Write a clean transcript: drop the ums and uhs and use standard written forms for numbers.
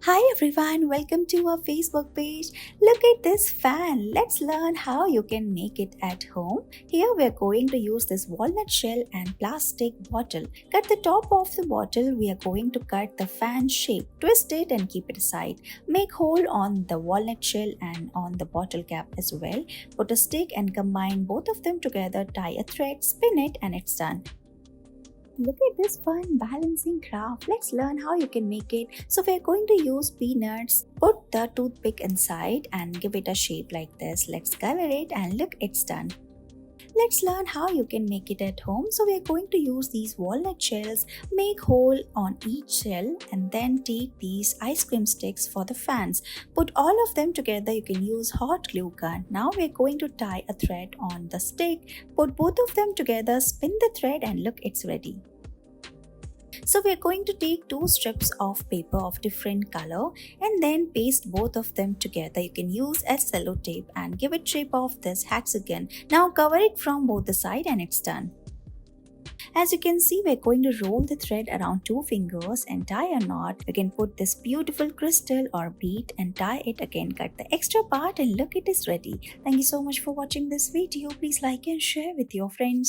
Hi everyone, welcome to our Facebook page. Look at this fan. Let's learn how you can make it at home. Here we are going to use this walnut shell and plastic bottle. Cut the top of the bottle. We are going to cut the fan shape. Twist it and keep it aside. Make hole on the walnut shell and on the bottle cap as well. Put a stick and combine both of them together. Tie a thread, spin it and it's done. Look at this fun balancing craft. Let's learn how you can make it. So we're going to use peanuts. Put the toothpick inside and give it a shape like this. Let's cover it and look, it's done. Let's learn how you can make it at home. So we're going to use these walnut shells. Make hole on each shell and then take these ice cream sticks for the fans. Put all of them together. You can use hot glue gun. Now we're going to tie a thread on the stick. Put both of them together, spin the thread and look, it's ready. So we are going to take two strips of paper of different color and then paste both of them together. You can use a cello tape and give it shape of this hexagon. Now cover it from both the side and it's done. As you can see, we're going to roll the thread around two fingers and tie a knot. You can put this beautiful crystal or bead and tie it again. Cut the extra part and look, it is ready. Thank you so much for watching this video. Please like and share with your friends.